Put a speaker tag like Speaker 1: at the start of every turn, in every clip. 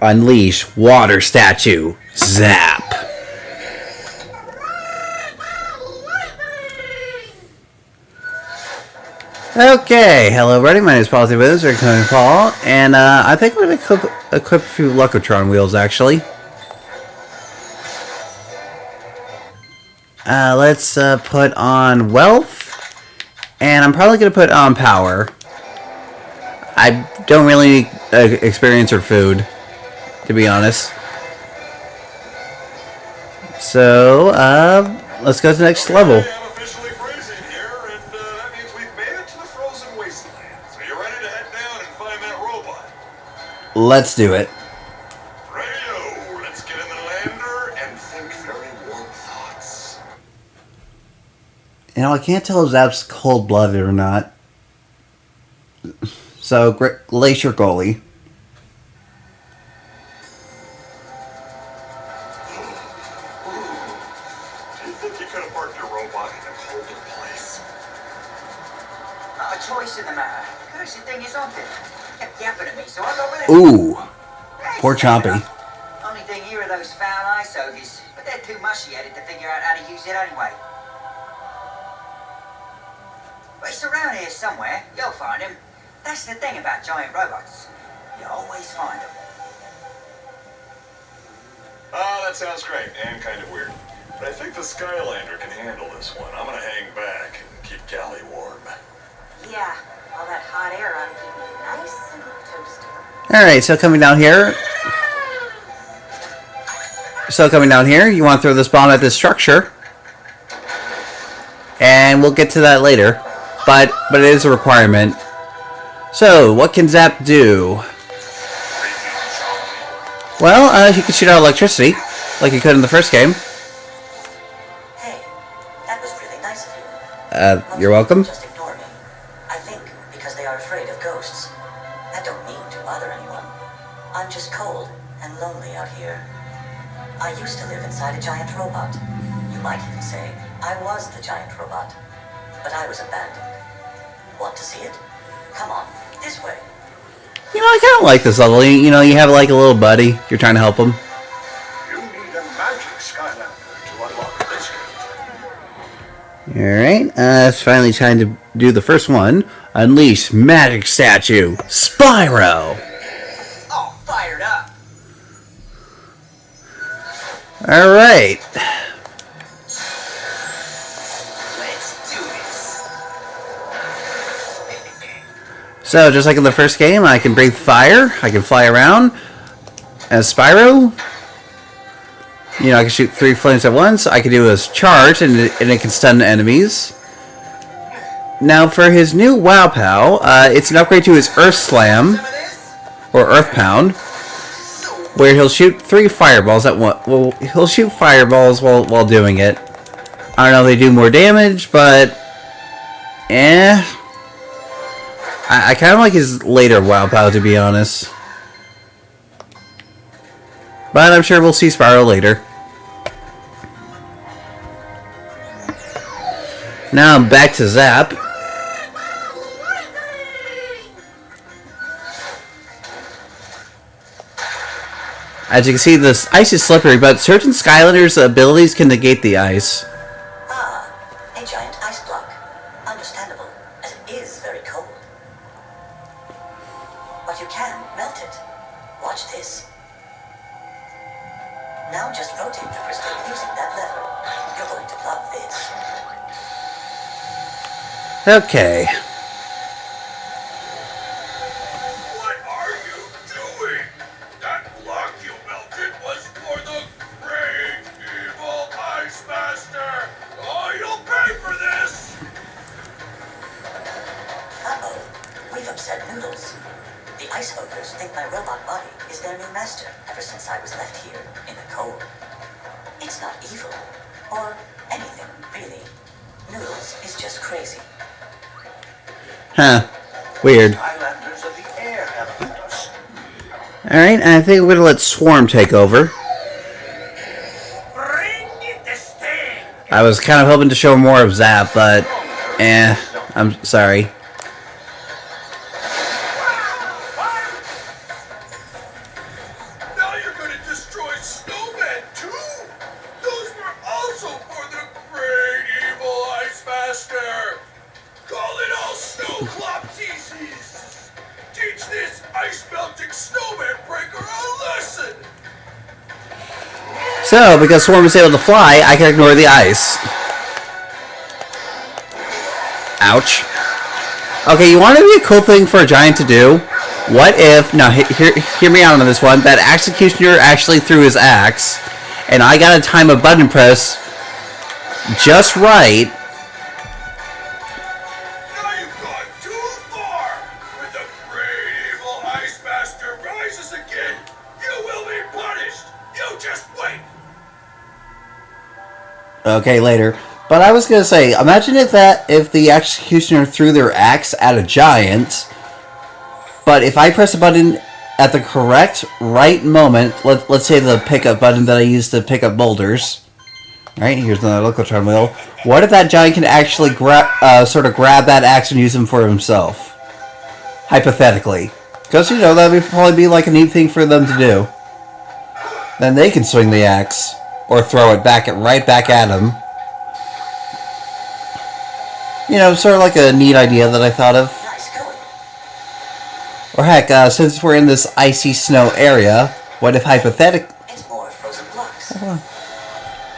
Speaker 1: Unleash water statue. Zap. Okay, hello everybody, my name is Paul Paul, and I think we're going to equip a few Lucotron wheels, actually. Let's put on Wealth, and I'm probably going to put on Power. I don't really need experience or food, to be honest. So, let's go to the next level. Let's do it.
Speaker 2: Radio, let's get in the lander and think very warm thoughts.
Speaker 1: You know, I can't tell if Zap's cold-blooded or not. So, Glacier Goalie.
Speaker 2: Do you think you could have parked your robot in a colder place?
Speaker 3: Not a choice in the matter. Cursed thing is on it. Kept yapping at me, so I got with it.
Speaker 1: Ooh, poor Chompy.
Speaker 3: Only thing here are those foul ice ogres, but they're too mushy at it to figure out how to use it anyway. But it's around here somewhere. You'll find him. That's the thing about giant robots. You always find them.
Speaker 2: Ah, that sounds great and kind of weird. But I think the Skylander can handle this one. I'm gonna hang back and keep Callie warm.
Speaker 4: Yeah, all that hot air ought to keep me nice and toasty.
Speaker 1: Alright, so coming down here, you want to throw this bomb at this structure. And we'll get to that later. But it is a requirement. So, what can Zap do? Well, he can shoot out electricity, like he could in the first game.
Speaker 4: Hey, that was really nice of you.
Speaker 1: You're welcome.
Speaker 4: Just ignore me. I think because they are afraid of ghosts. I don't mean to bother anyone. I'm just cold and lonely out here. I used to live inside a giant robot. You might even say I was the giant robot. But I was abandoned. Want to see it? Come on, this way.
Speaker 1: You know, I kind of like this level. You know, you have like a little buddy. You're trying to help him.
Speaker 2: You need a magic Skylander to unlock this gate.
Speaker 1: Alright, it's finally time to do the first one. Unleash Magic Statue, Spyro.
Speaker 3: All fired up.
Speaker 1: Alright.
Speaker 3: Let's do this.
Speaker 1: So, just like in the first game, I can breathe fire. I can fly around. As Spyro, you know, I can shoot 3 flames at once. I can do a charge, and it can stun enemies. Now, for his new Wow Pow, it's an upgrade to his Earth Slam, or Earth Pound, where he'll shoot 3 fireballs at once. Well, he'll shoot fireballs while doing it. I don't know if they do more damage, but I kind of like his later Wow Pow, to be honest. But I'm sure we'll see Spyro later. Now I'm back to Zap. As you can see, this ice is slippery, but certain Skylanders' abilities can negate the ice.
Speaker 4: Ah, a giant ice block. Understandable, as it is very cold. But you can melt it. Watch this. Now just rotate the crystal using that lever. You're going to love this.
Speaker 1: Okay.
Speaker 2: What are you doing? That block you melted was for the great evil Ice Master. Oh, you'll pay for this.
Speaker 4: Uh-oh, we've upset Noodles. The ice ogres think my robot body is their new master ever since I was left here in the cold. It's not evil, or anything, really. Noodles is just crazy.
Speaker 1: Huh. Weird.
Speaker 2: Skylanders of the air have helped us.
Speaker 1: Alright, I think we're gonna let Swarm take over.
Speaker 2: Bring it this thing.
Speaker 1: I was kind of hoping to show more of Zap, but I'm sorry.
Speaker 2: No! you're gonna destroy snowmen too? Those were also for the great evil Ice Master. Call it all snowclopsies. Teach this ice-melting snowman breaker a lesson.
Speaker 1: So, because Swarm is able to fly, I can ignore the ice. Ouch. Okay, you want to be a cool thing for a giant to do? What if... Now, hear me out on this one. That Executioner actually threw his axe, and I got to time a button press just right.
Speaker 2: Now you've gone too far. When the great evil Ice Master rises again, you will be punished. You just wait.
Speaker 1: Okay, later. But I was going to say, imagine if the Executioner threw their axe at a giant, but if I press a button at the correct right moment, let's say the pickup button that I used to pick up boulders, right, here's the Locotron wheel, what if that giant can actually sort of grab that axe and use him for himself? Hypothetically. Because, you know, that would probably be like a neat thing for them to do. Then they can swing the axe, or throw it right back at him. You know, sort of like a neat idea that I thought of.
Speaker 4: Nice going.
Speaker 1: Or heck, since we're in this icy snow area, what if
Speaker 4: It's more frozen blocks.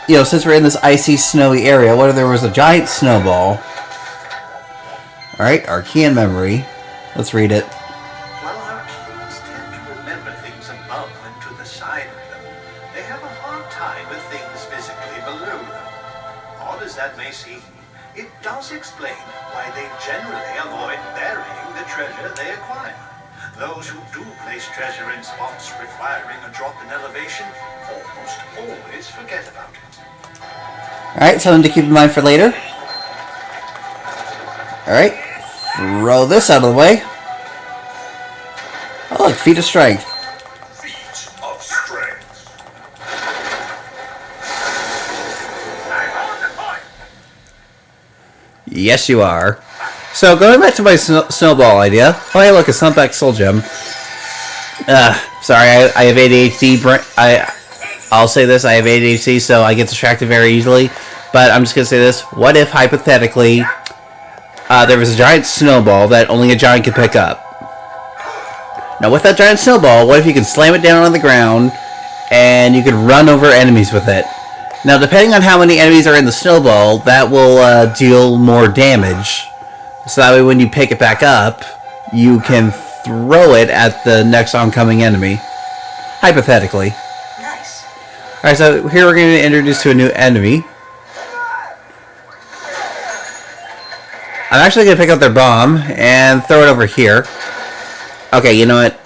Speaker 1: you know, since we're in this icy snowy area, what if there was a giant snowball? Alright, arkean memory. Let's read it.
Speaker 5: While arkeans tend to remember things above and to the side of them, they have a hard time with things physically below them. Odd as that may seem, it does explain why they generally avoid burying the treasure they acquire. Those who do place treasure in spots requiring a drop in elevation almost always forget about it.
Speaker 1: Alright, something to keep in mind for later. Alright, throw this out of the way. Oh, look, feat of strength.
Speaker 2: Feat of strength. I'm on the point.
Speaker 1: Yes, you are. So, going back to my snowball idea. Oh, hey, look, a Slumpback Soul Gem. Sorry, I have ADHD. I'll say this, I have ADHD, so I get distracted very easily. But I'm just going to say this. What if, hypothetically, there was a giant snowball that only a giant could pick up? Now, with that giant snowball, what if you could slam it down on the ground, and you could run over enemies with it? Now, depending on how many enemies are in the snowball, that will deal more damage. So that way when you pick it back up, you can throw it at the next oncoming enemy. Hypothetically.
Speaker 4: Nice.
Speaker 1: Alright, so here we're going to introduce to a new enemy. I'm actually going to pick up their bomb and throw it over here. Okay, you know what?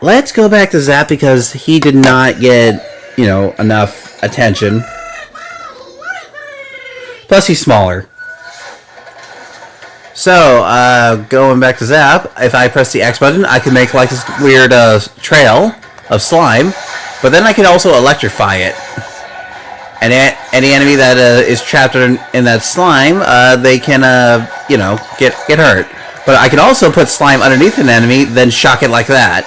Speaker 1: Let's go back to Zap because he did not get, you know, enough attention. Plus he's smaller. So, going back to Zap, if I press the X button, I can make like this weird trail of slime, but then I can also electrify it. And any enemy that is trapped in that slime, they can, you know, get hurt. But I can also put slime underneath an enemy, then shock it like that.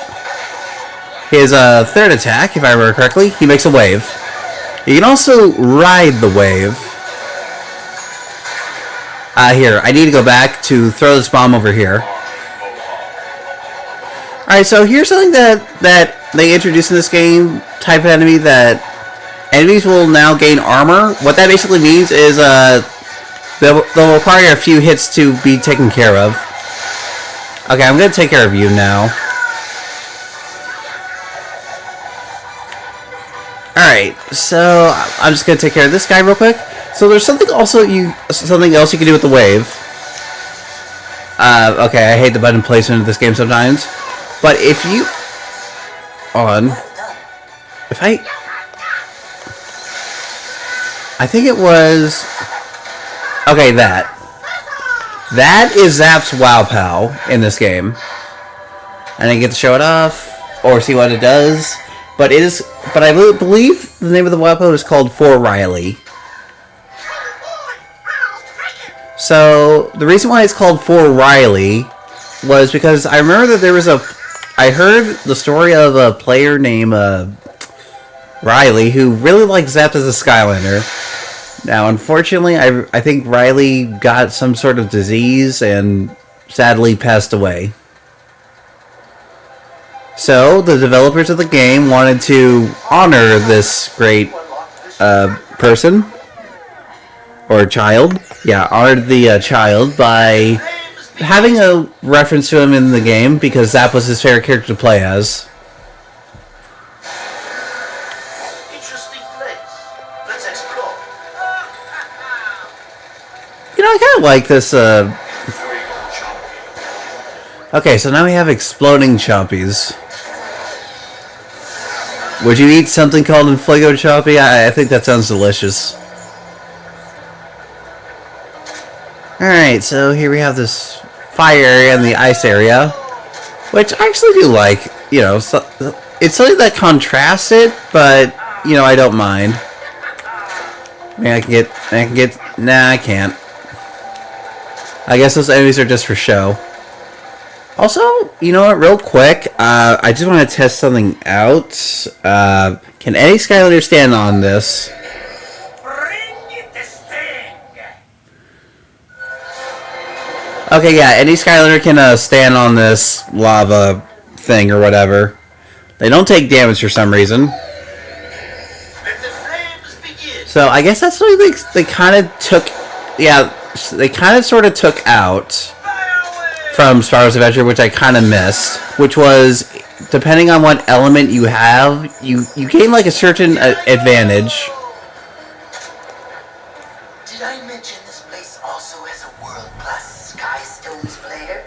Speaker 1: His third attack, if I remember correctly, he makes a wave. You can also ride the wave. Here, I need to go back to throw this bomb over here. Alright, so here's something that they introduced in this game, type of enemy, that enemies will now gain armor. What that basically means is they'll require a few hits to be taken care of. Okay, I'm going to take care of you now. Alright, so I'm just going to take care of this guy real quick. So there's something else you can do with the wave. Okay, I hate the button placement of this game sometimes. But if you... If I think it was... Okay, that. That is Zap's Wow Pow in this game. I didn't get to show it off or see what it does. But I believe the name of the Wow Pow is called For Riley. So, the reason why it's called For Riley was because I remember that there was I heard the story of a player named Riley, who really likes Zap as a Skylander. Now, unfortunately, I think Riley got some sort of disease and sadly passed away. So, the developers of the game wanted to honor this great person. Or child. Yeah, honored the child by having a reference to him in the game because Zap was his favorite character to play as.
Speaker 5: Interesting place. Let's explore.
Speaker 1: You know, I kind of like this. Okay, so now we have exploding chompies. Would you eat something called Inflago Chompy? I think that sounds delicious. Alright, so here we have this fire area and the ice area, which I actually do like. You know, so, it's something that contrasts it, but, you know, I don't mind. I mean, I can get, nah, I can't. I guess those enemies are just for show. Also, you know what, real quick, I just want to test something out. Can any Skylander stand on this? Okay, yeah, any Skylander can stand on this lava thing or whatever. They don't take damage for some reason. So I guess that's what they kind of took, yeah, they kind of sort of took out from Spyro's Adventure, which I kind of missed, which was, depending on what element you have, you gain like a certain advantage.
Speaker 3: Did I mention this place also has a world-class Sky Stones player?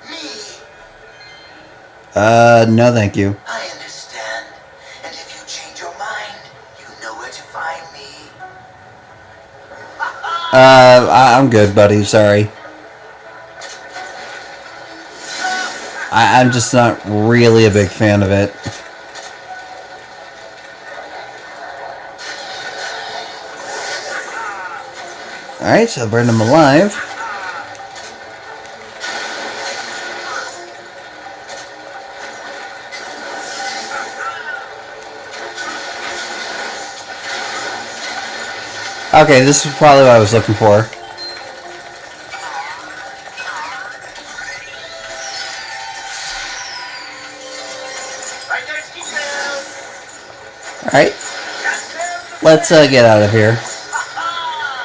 Speaker 3: Me!
Speaker 1: No thank you.
Speaker 3: I understand. And if you change your mind, you know where to find me.
Speaker 1: I'm good, buddy, sorry. I'm just not really a big fan of it. Alright, so burn them alive. Okay, this is probably what I was looking for. Alright. Let's get out of here.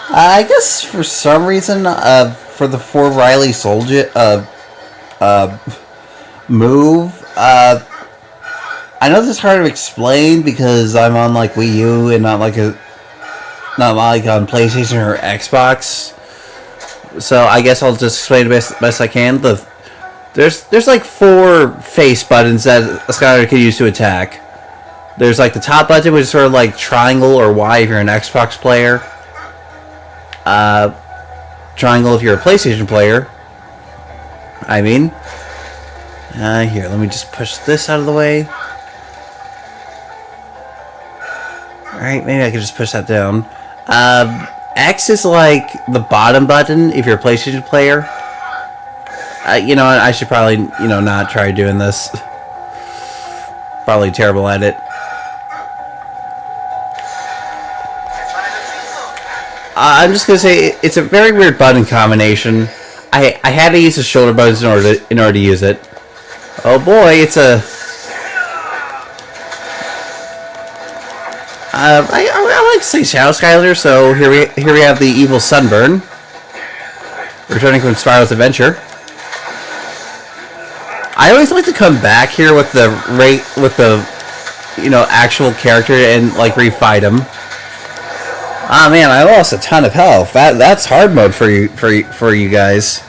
Speaker 1: I guess for some reason, for the 4 Riley Soldier move, I know this is hard to explain because I'm on like Wii U and not like on PlayStation or Xbox. So I guess I'll just explain it best I can. There's like 4 face buttons that a Skylander can use to attack. There's like the top button, which is sort of like triangle or Y if you're an Xbox player. Triangle if you're a PlayStation player. I mean. Here, let me just push this out of the way. Alright, maybe I can just push that down. X is like the bottom button if you're a PlayStation player. You know, I should probably, you know, not try doing this. Probably terrible at it. I'm just gonna say it's a very weird button combination. I had to use the shoulder buttons in order to use it. Oh boy, it's a. I like to say Shadow Skylander, so here we have the evil Sunburn, returning from Spyro's Adventure. I always like to come back here with the you know, actual character and like refight him. Ah man, I lost a ton of health. That's hard mode for you guys.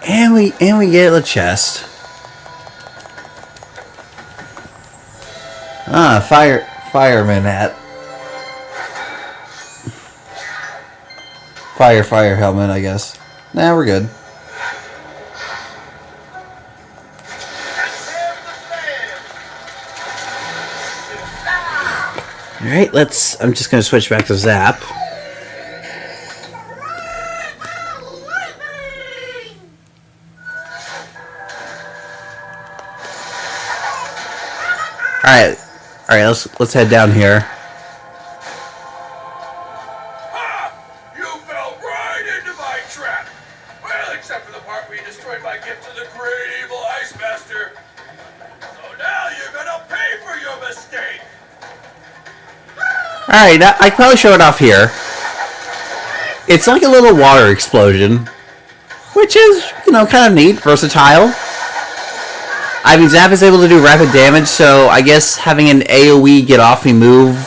Speaker 1: And we get a chest. Ah, fireman hat. Fire helmet, I guess. Nah, we're good. Alright, I'm just gonna switch back to Zap. Alright. Alright, let's head down here.
Speaker 2: Ha! You fell right into my trap. Well, except for the part where you destroyed my gift to the great evil Ice Master. So now you're gonna pay for your mistake.
Speaker 1: Alright, I can probably show it off here. It's like a little water explosion. Which is, you know, kind of neat, versatile. I mean, Zap is able to do rapid damage, so I guess having an AoE get off me move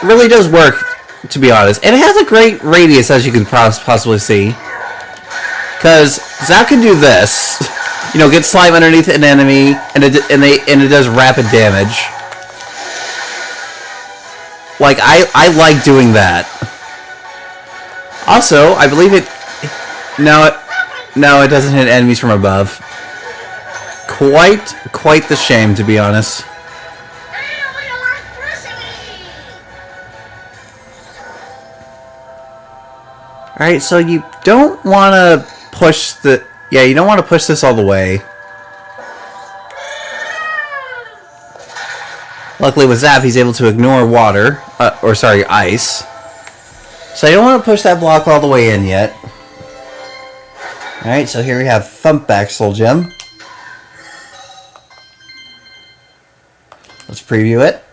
Speaker 1: really does work, to be honest. And it has a great radius, as you can possibly see. Because Zap can do this. You know, get slime underneath an enemy, and it does rapid damage. Like, I like doing that. Also, I believe it... No, it doesn't hit enemies from above. Quite the shame, to be honest. Alright, so you don't want to push the... Yeah, you don't want to push this all the way. Luckily with Zap, he's able to ignore water. Ice. So you don't want to push that block all the way in yet. Alright, so here we have Thumpback Soul Gem. Let's preview it.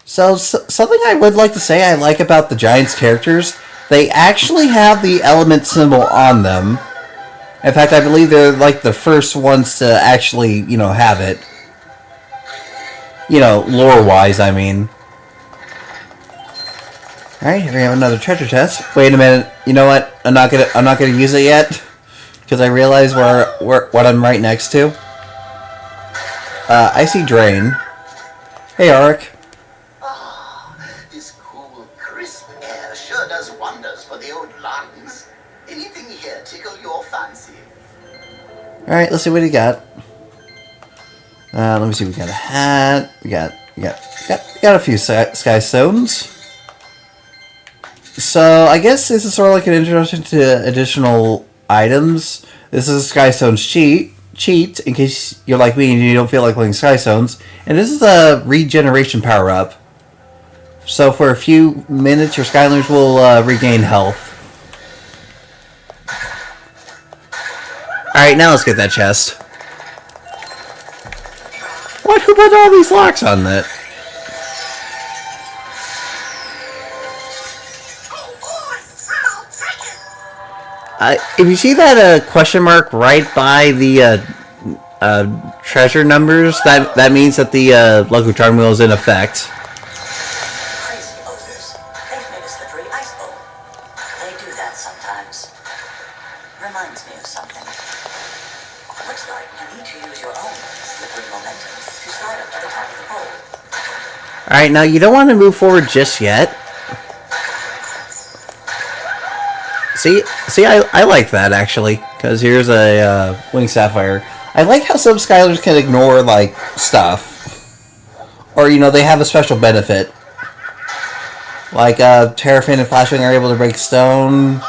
Speaker 1: So, something I would like to say I like about the Giants characters, they actually have the element symbol on them. In fact, I believe they're like the first ones to actually, you know, have it. You know, lore-wise, I mean. Alright, here we have another treasure chest. Wait a minute. You know what? I'm not gonna use it yet. Because I realize what I'm right next to. Icy Drain. Hey, Ark.
Speaker 5: This cool, crisp air sure does wonders for the old lungs. Anything here tickle your fancy?
Speaker 1: Alright, let's see what he got. Let me see, we got a hat. We got a few sky stones. So, I guess this is sort of like an introduction to additional items. This is a Sky Stones cheat, in case you're like me and you don't feel like playing Sky Stones. And this is a regeneration power-up. So, for a few minutes, your Skylanders will regain health. Alright, now let's get that chest. What? Who put all these locks on that? If you see that question mark right by the treasure numbers, that means that the Lucky Charm wheel is in effect.
Speaker 4: Crazy ogres. They've made a slippery ice bowl. They do that sometimes. Reminds me of something. Looks like you need to use your own slippery momentum to slide up to the top of the bowl.
Speaker 1: Alright, now you don't want to move forward just yet. See, I like that, actually. Because here's a Wing Sapphire. I like how some Skylers can ignore, like, stuff. Or, you know, they have a special benefit. Like, Terrafin and Flashwing are able to break stone.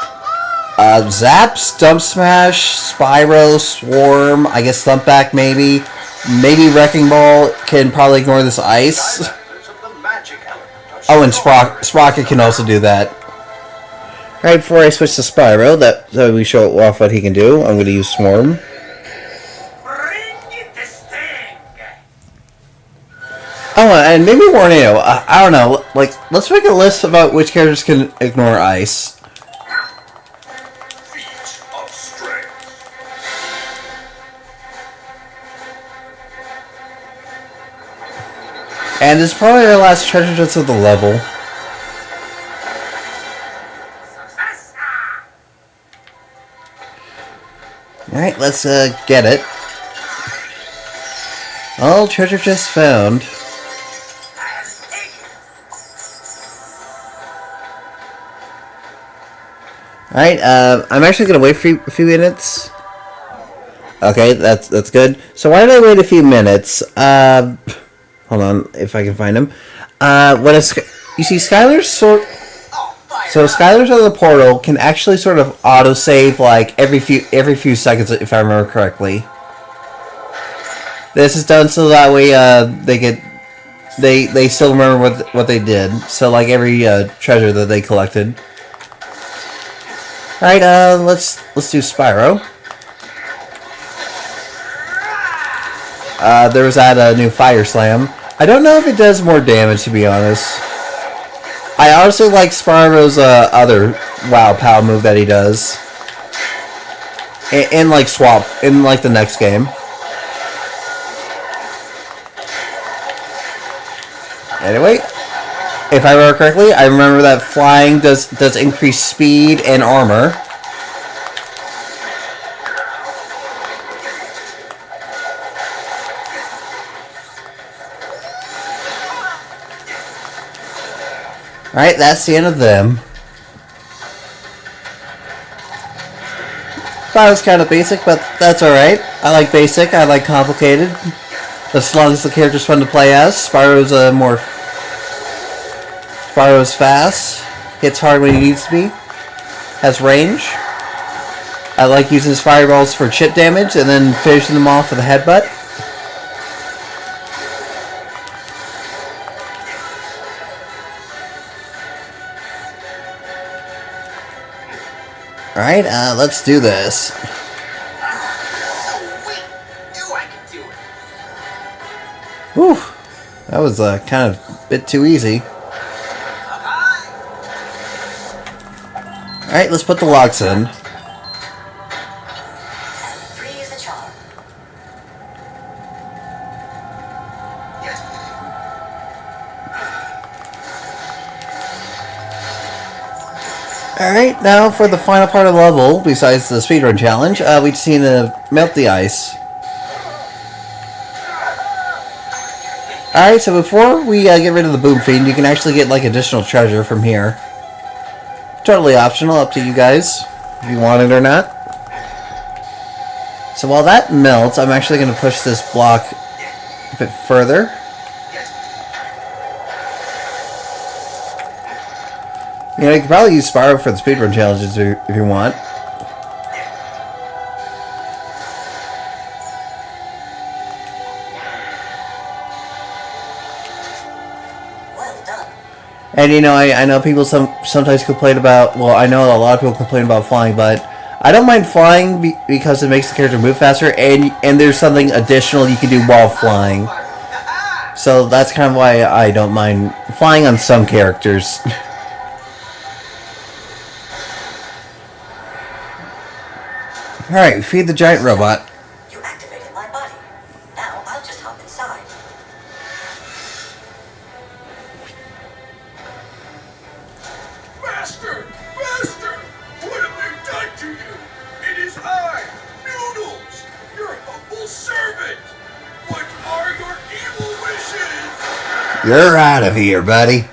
Speaker 1: Zap, Stump Smash, Spyro, Swarm, I guess Thumpback, maybe. Maybe Wrecking Ball can probably ignore this ice. Oh, and Sprocket can also do that. Alright, before I switch to Spyro, so we show off what he can do, I'm going to use Swarm. Oh, and maybe Warneo. I don't know. Like, let's make a list about which characters can ignore ice.
Speaker 2: Feat of strength.
Speaker 1: And this is probably our last treasure chest of the level. Alright, let's get it. All treasure chest found. Alright, I'm actually gonna wait for a few minutes. Okay, that's good. So why did I wait a few minutes? Hold on, if I can find him. You see, Skylar's so Skylar's out of the portal can actually sort of autosave like every few seconds, if I remember correctly. This is done so that way they still remember what they did. So like every treasure that they collected. All right, let's do Spyro. There was that new Fire Slam. I don't know if it does more damage, to be honest. I honestly like Spyro's other Wow Pow move that he does. In like the next game. Anyway, if I remember correctly, I remember that flying does increase speed and armor. Alright, that's the end of them. That was kind of basic, but that's alright. I like basic, I like complicated. As long as the character's fun to play as. Spyro's fast, hits hard when he needs to be, has range. I like using his fireballs for chip damage and then finishing them off with a headbutt. Alright, let's do this. Whew, that was kind of a bit too easy. Alright, let's put the locks in.
Speaker 4: Freeze the charm.
Speaker 1: Alright, now for the final part of the level, besides the speedrun challenge, we just need to melt the ice. Alright, so before we get rid of the Boom Fiend, you can actually get like additional treasure from here. Totally optional, up to you guys, if you want it or not. So while that melts, I'm actually going to push this block a bit further. You know, you can probably use Spyro for the speedrun challenges if you want.
Speaker 4: Well done.
Speaker 1: And you know, I know people sometimes complain about, well, I know a lot of people complain about flying, but I don't mind flying because it makes the character move faster, and there's something additional you can do while flying. So that's kind of why I don't mind flying on some characters. Alright, feed the giant robot.
Speaker 4: You activated my body. Now I'll just hop inside.
Speaker 2: Master! Master! What have they done to you? It is I, Noodles, your humble servant. What are your evil wishes?
Speaker 1: You're out of here, buddy.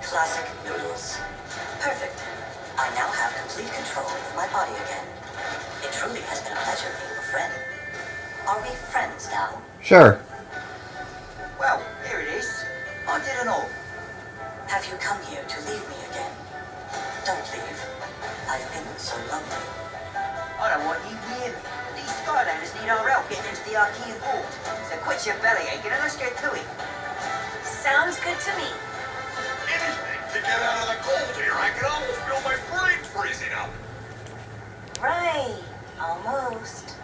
Speaker 4: Classic Noodles. Perfect. I now have complete control of my body again. It truly has been a pleasure being a friend. Are we friends now?
Speaker 1: Sure.
Speaker 3: Well, here it is. I didn't know.
Speaker 4: Have you come here to leave me again? Don't leave. I've been so lonely.
Speaker 3: I don't want you near me. These Skylanders need our help getting into the arkean vault. So quit your belly aching and let's get to it.
Speaker 6: Sounds good to me.
Speaker 2: Anything to get out of the cold here. I can almost feel my brain freezing up.
Speaker 6: Right. Almost.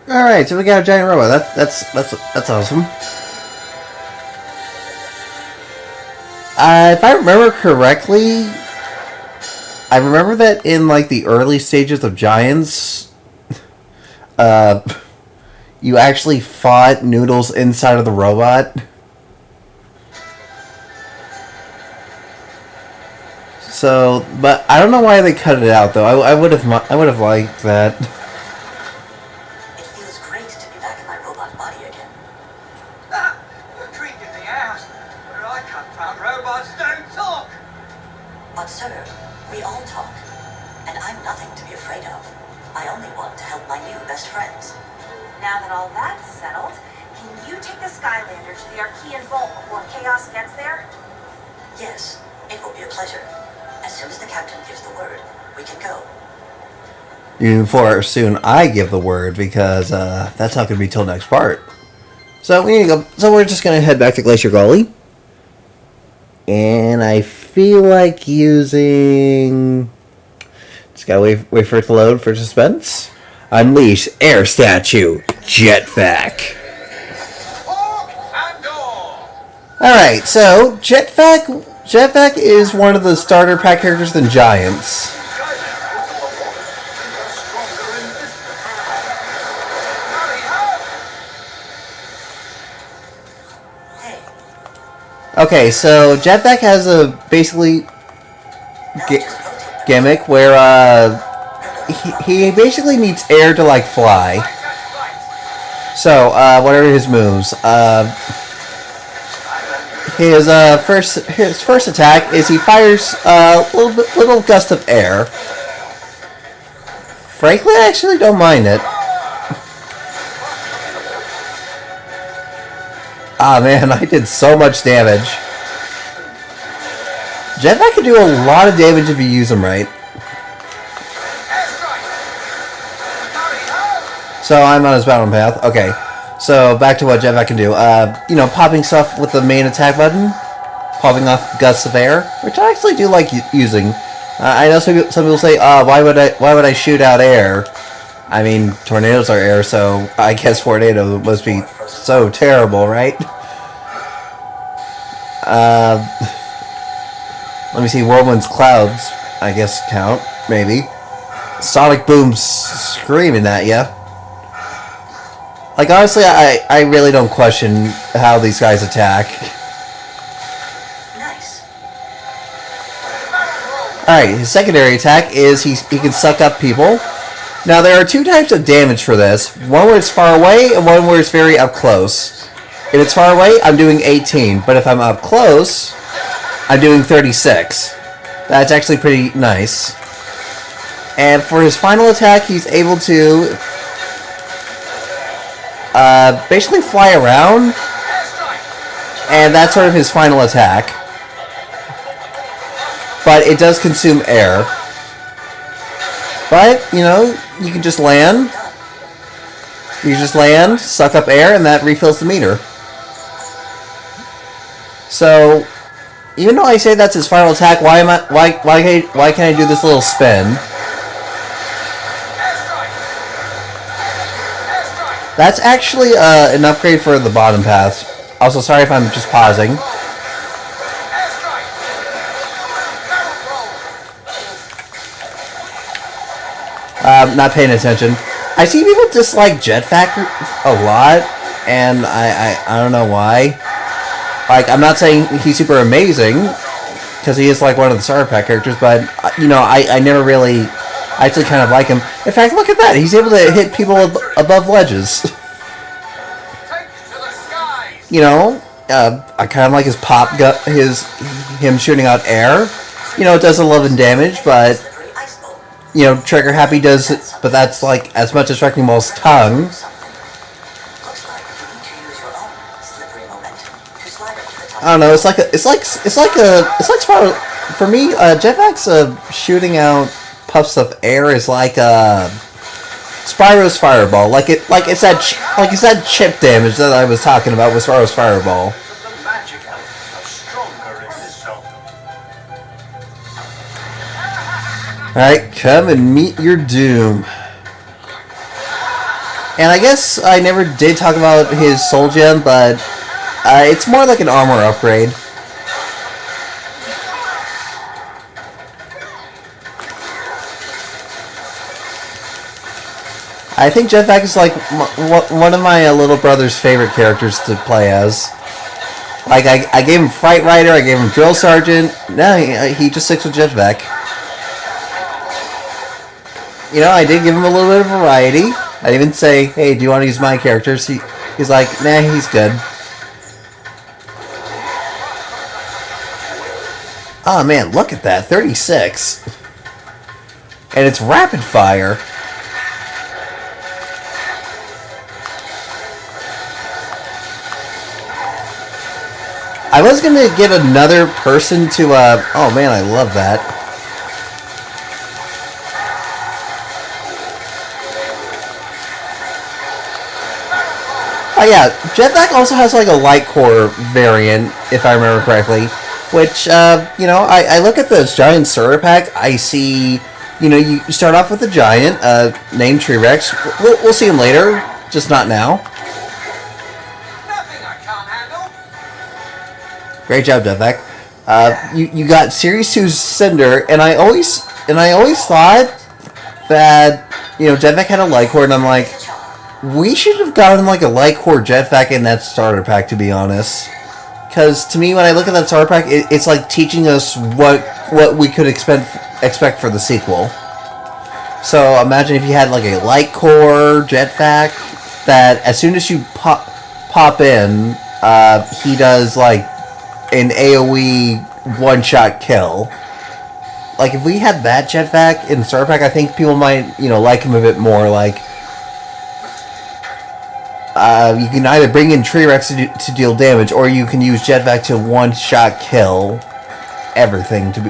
Speaker 1: Alright, so we got a giant robot. That's awesome. If I remember correctly, I remember that in like the early stages of Giants, you actually fought Noodles inside of the robot. So, but I don't know why they cut it out though. I would have liked that.
Speaker 4: It feels great to be back in my robot body again.
Speaker 3: Ah, you're creeping me out. Where I come from, robots don't talk.
Speaker 4: But sir, we all talk. And I'm nothing to be afraid of. I only want to help my new best friends.
Speaker 6: Now that all that's settled, can you take the Skylander to the Arkean Vault before chaos gets there?
Speaker 4: Yes, It will be a pleasure. As soon as the captain gives the word, we can go.
Speaker 1: Before soon I give the word, because that's not going to be till next part. So we need to go. So we're just going to head back to Glacier Gully. And I feel like using... Just gotta wait for it to load for suspense. Unleash Air Statue Jetpack. Alright, so Jetpack is one of the starter pack characters in Giants. Okay, so Jetpack has a basically gimmick where he basically needs air to like fly. So whatever his moves, his first attack is he fires a little gust of air. Frankly, I actually don't mind it. Ah man, I did so much damage. Jetpack can do a lot of damage if you use him right. So I'm on his battle path. Okay, so back to what Jetpack can do. You know, popping stuff with the main attack button, popping off gusts of air, which I actually do like using. I know some people say, why would I shoot out air? I mean, tornadoes are air, so I guess tornado must be so terrible, right? Let me see, Whirlwind's Clouds, I guess count, maybe. Sonic Boom's screaming at ya. Like, honestly, I really don't question how these guys attack.
Speaker 4: Nice.
Speaker 1: Alright, his secondary attack is he can suck up people. Now, there are two types of damage for this. One where it's far away, and one where it's very up close. If it's far away, I'm doing 18. But if I'm up close, I'm doing 36. That's actually pretty nice. And for his final attack, he's able to basically fly around. And that's sort of his final attack. But it does consume air. But, you know, you can just land. You just land, suck up air, and that refills the meter. So, even though I say that's his final attack, why can't I do this little spin? That's actually an upgrade for the bottom path. Also, sorry if I'm just pausing. Not paying attention. I see people dislike Jetpack a lot, and I don't know why. Like, I'm not saying he's super amazing, because he is like one of the starter pack characters, but, you know, I never really actually kind of like him. In fact, look at that. He's able to hit people above ledges. You know, I kind of like his pop gun, him shooting out air. You know, it does 11 damage, but, you know, Trigger Happy does it, but that's like as much as Wrecking Ball's tongue. I don't know. It's like for me. Jetpack's shooting out puffs of air is like Spyro's Fireball. Like it's that chip damage that I was talking about with Spyro's Fireball.
Speaker 5: The magic elements are stronger in this zone.
Speaker 1: Alright, come and meet your doom. And I guess I never did talk about his Soul Gem, but it's more like an armor upgrade. I think Jetpack is like one of my little brother's favorite characters to play as. Like, I gave him Fright Rider, I gave him Drill Sergeant. Now he just sticks with Jetpack. You know, I did give him a little bit of variety. I didn't even say, hey, do you want to use my characters? He's like, nah, he's good. Oh man, look at that, 36. And it's rapid fire. I was gonna get another person to, oh man, I love that. Oh yeah, Jetpack also has like a light core variant, if I remember correctly. Which, you know, I look at this giant starter pack, I see, you know, you start off with a giant, named T-Rex. We'll see him later, just not now.
Speaker 2: Nothing I can't handle.
Speaker 1: Great job, Jetpack. You got Series 2's Cinder, and I always thought that, you know, Jetpack had a light core, and I'm like, we should have gotten like a light core Jetpack in that starter pack, to be honest. Because to me, when I look at that starter pack, it's like teaching us what we could expect for the sequel. So imagine if you had like a light core Jetpack that as soon as you pop in, he does like an AOE one-shot kill. Like if we had that Jetpack in the starter pack, I think people might, you know, like him a bit more. Like you can either bring in T-Rex to deal damage, or you can use Jetpack to one-shot kill everything. To be,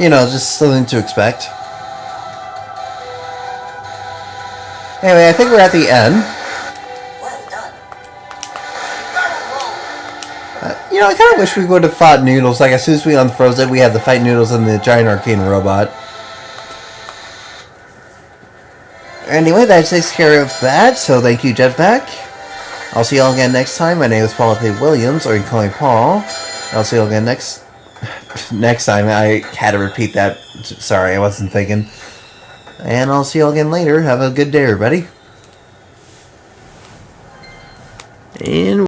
Speaker 1: you know, just something to expect. Anyway, I think we're at the end.
Speaker 4: Well done.
Speaker 1: You know, I kind of wish we would have fought Noodles. Like, as soon as we unfroze it, we had the fight Noodles and the giant arcane robot. Anyway, that takes care of that, so thank you, Jetpack. I'll see you all again next time. My name is Paul Williams, or you can call me Paul. I'll see you all again next time. I had to repeat that. Sorry, I wasn't thinking. And I'll see you all again later. Have a good day, everybody. And